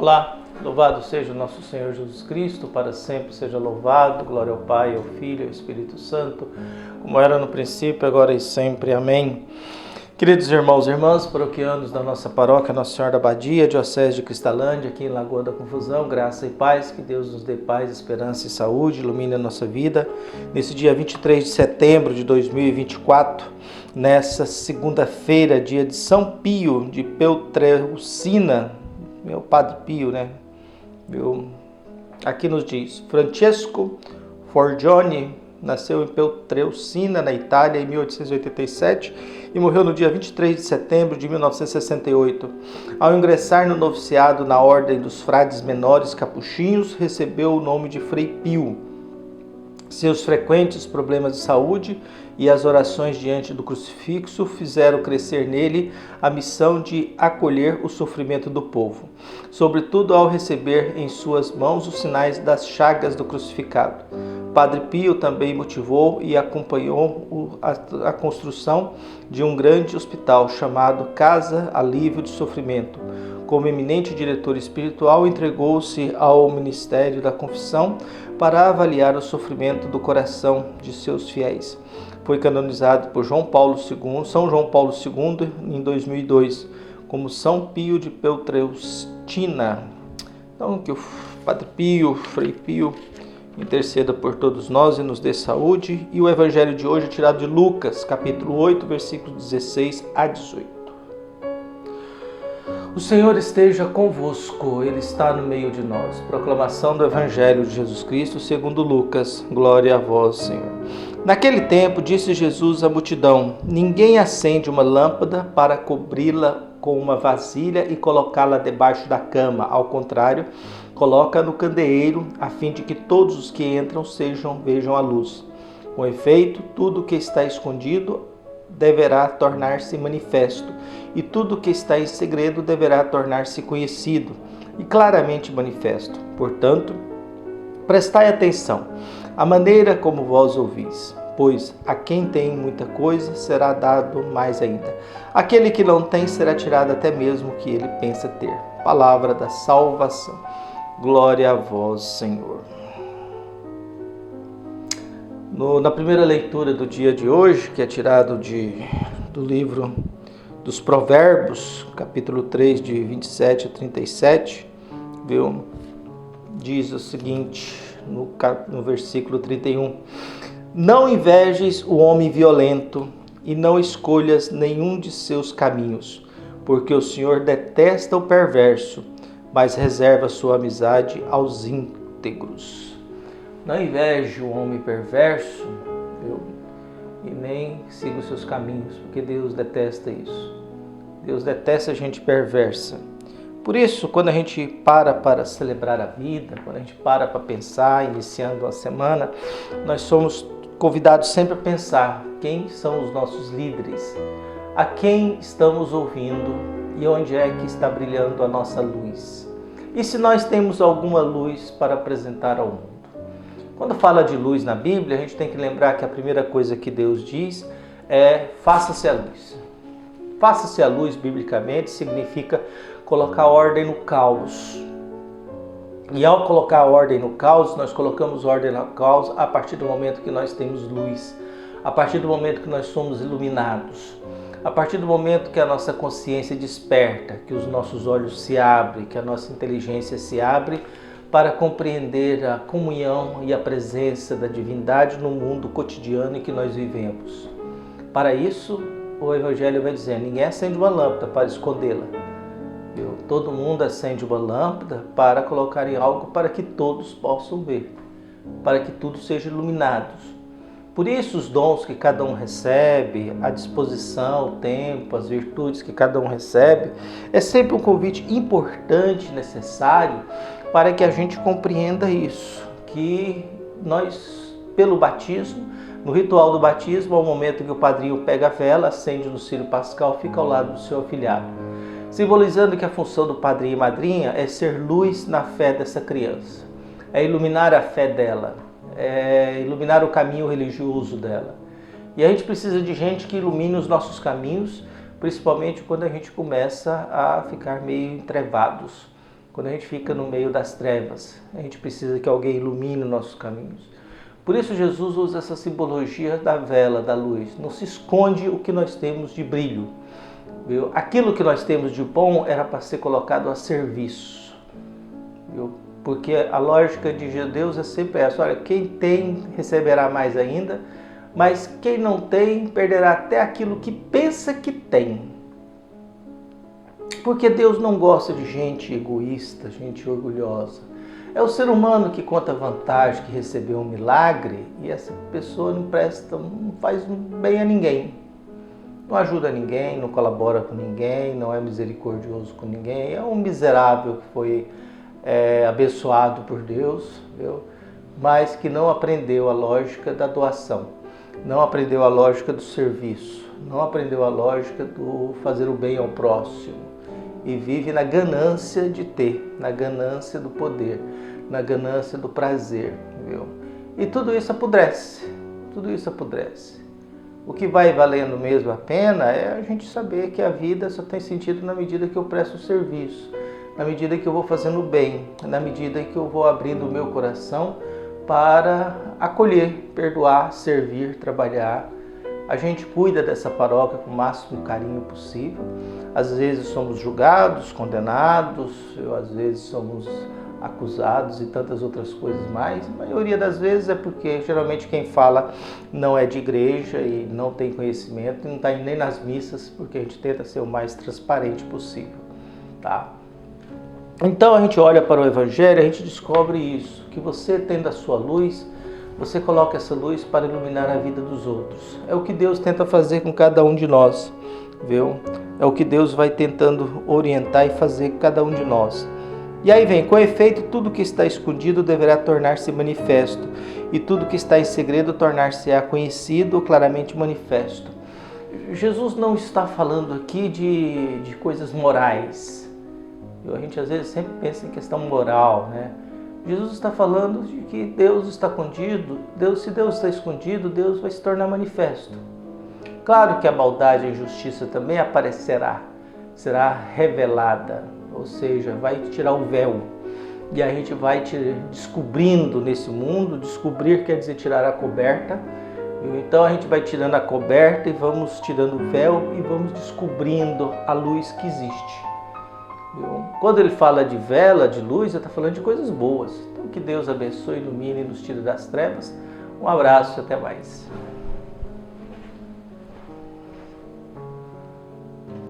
Olá, louvado seja o nosso Senhor Jesus Cristo, para sempre seja louvado, glória ao Pai, ao Filho e ao Espírito Santo, como era no princípio, agora e sempre. Amém. Queridos irmãos e irmãs, paroquianos da nossa paróquia Nossa Senhora da Abadia, Diocese de Cristalândia, aqui em Lagoa da Confusão, graça e paz, que Deus nos dê paz, esperança e saúde, ilumine a nossa vida. Nesse dia 23 de setembro de 2024, nessa segunda-feira, dia de São Pio de Peutreucina, meu Padre Pio, né? Aqui nos diz, Francesco Forgione nasceu em Peutreucina, na Itália, em 1887 e morreu no dia 23 de setembro de 1968. Ao ingressar no noviciado na Ordem dos Frades Menores Capuchinhos, recebeu o nome de Frei Pio. Seus frequentes problemas de saúde e as orações diante do crucifixo fizeram crescer nele a missão de acolher o sofrimento do povo, sobretudo ao receber em suas mãos os sinais das chagas do crucificado. Padre Pio também motivou e acompanhou a construção de um grande hospital chamado Casa Alívio de Sofrimento. Como eminente diretor espiritual, entregou-se ao ministério da confissão para avaliar o sofrimento do coração de seus fiéis. Foi canonizado por São João Paulo II em 2002, como São Pio de Peutreucina. Então, que o Padre Pio, Frei Pio, interceda por todos nós e nos dê saúde. E o evangelho de hoje é tirado de Lucas, capítulo 8, versículos 16 a 18. O Senhor esteja convosco, Ele está no meio de nós. Proclamação do Evangelho de Jesus Cristo segundo Lucas. Glória a vós, Senhor. Naquele tempo, disse Jesus à multidão: ninguém acende uma lâmpada para cobri-la com uma vasilha e colocá-la debaixo da cama. Ao contrário, coloca no candeeiro, a fim de que todos os que entram vejam a luz. Com efeito, tudo que está escondido deverá tornar-se manifesto, e tudo que está em segredo deverá tornar-se conhecido e claramente manifesto. Portanto, prestai atenção à maneira como vós ouvis, pois a quem tem muita coisa será dado mais ainda. Aquele que não tem será tirado até mesmo o que ele pensa ter. Palavra da salvação. Glória a vós, Senhor. Na primeira leitura do dia de hoje, que é tirado do livro dos Provérbios, capítulo 3, de 27 a 37, diz o seguinte, no versículo 31. Não invejes o homem violento e não escolhas nenhum de seus caminhos, porque o Senhor detesta o perverso, mas reserva sua amizade aos íntegros. Não inveje o homem perverso, e nem siga os seus caminhos, porque Deus detesta isso. Deus detesta a gente perversa. Por isso, quando a gente para celebrar a vida, quando a gente para pensar, iniciando a semana, nós somos convidados sempre a pensar quem são os nossos líderes, a quem estamos ouvindo e onde é que está brilhando a nossa luz. E se nós temos alguma luz para apresentar ao mundo. Quando fala de luz na Bíblia, a gente tem que lembrar que a primeira coisa que Deus diz é faça-se a luz. Faça-se a luz, biblicamente, significa colocar ordem no caos. E ao colocar ordem no caos, nós colocamos ordem no caos a partir do momento que nós temos luz, a partir do momento que nós somos iluminados, a partir do momento que a nossa consciência desperta, que os nossos olhos se abrem, que a nossa inteligência se abre para compreender a comunhão e a presença da divindade no mundo cotidiano em que nós vivemos. Para isso, o Evangelho vai dizer, ninguém acende uma lâmpada para escondê-la. Todo mundo acende uma lâmpada para colocar em algo para que todos possam ver, para que tudo seja iluminado. Por isso, os dons que cada um recebe, a disposição, o tempo, as virtudes que cada um recebe, é sempre um convite importante, necessário, para que a gente compreenda isso, que nós, pelo batismo, no ritual do batismo, ao momento que o padrinho pega a vela, acende no círio pascal, fica ao lado do seu afilhado, simbolizando que a função do padrinho e madrinha é ser luz na fé dessa criança, é iluminar a fé dela, é iluminar o caminho religioso dela. E a gente precisa de gente que ilumine os nossos caminhos, principalmente quando a gente começa a ficar meio entrevados, quando a gente fica no meio das trevas. A gente precisa que alguém ilumine nossos caminhos. Por isso Jesus usa essa simbologia da vela, da luz. Não se esconde o que nós temos de brilho. Viu? Aquilo que nós temos de bom era para ser colocado a serviço. Viu? Porque a lógica de Deus é sempre essa. Olha, quem tem receberá mais ainda, mas quem não tem perderá até aquilo que pensa que tem. Porque Deus não gosta de gente egoísta, gente orgulhosa. É o ser humano que conta vantagem, que recebeu um milagre, e essa pessoa não presta, não faz bem a ninguém. Não ajuda ninguém, não colabora com ninguém, não é misericordioso com ninguém. É um miserável que foi abençoado por Deus, viu? Mas que não aprendeu a lógica da doação, não aprendeu a lógica do serviço, não aprendeu a lógica do fazer o bem ao próximo. E vive na ganância de ter, na ganância do poder, na ganância do prazer, viu? E tudo isso apodrece, tudo isso apodrece. O que vai valendo mesmo a pena é a gente saber que a vida só tem sentido na medida que eu presto serviço, na medida que eu vou fazendo bem, na medida que eu vou abrindo o meu coração para acolher, perdoar, servir, trabalhar. A gente cuida dessa paróquia com o máximo carinho possível. Às vezes somos julgados, condenados, às vezes somos acusados e tantas outras coisas mais. A maioria das vezes é porque geralmente quem fala não é de igreja e não tem conhecimento, e não está nem nas missas, porque a gente tenta ser o mais transparente possível, tá? Então a gente olha para o Evangelho, a gente descobre isso, que você tendo a sua luz, você coloca essa luz para iluminar a vida dos outros. É o que Deus tenta fazer com cada um de nós, viu? É o que Deus vai tentando orientar e fazer com cada um de nós. E aí vem, com efeito, tudo que está escondido deverá tornar-se manifesto, e tudo que está em segredo tornar-se-á conhecido ou claramente manifesto. Jesus não está falando aqui de coisas morais. A gente às vezes sempre pensa em questão moral, né? Jesus está falando de que Deus está escondido. Se Deus está escondido, Deus vai se tornar manifesto. Claro que a maldade e a injustiça também aparecerá, será revelada, ou seja, vai tirar o véu. E a gente vai descobrindo nesse mundo, descobrir quer dizer tirar a coberta. Então a gente vai tirando a coberta e vamos tirando o véu e vamos descobrindo a luz que existe. Quando ele fala de vela, de luz, ele está falando de coisas boas. Então que Deus abençoe, ilumine e nos tire das trevas. Um abraço e até mais.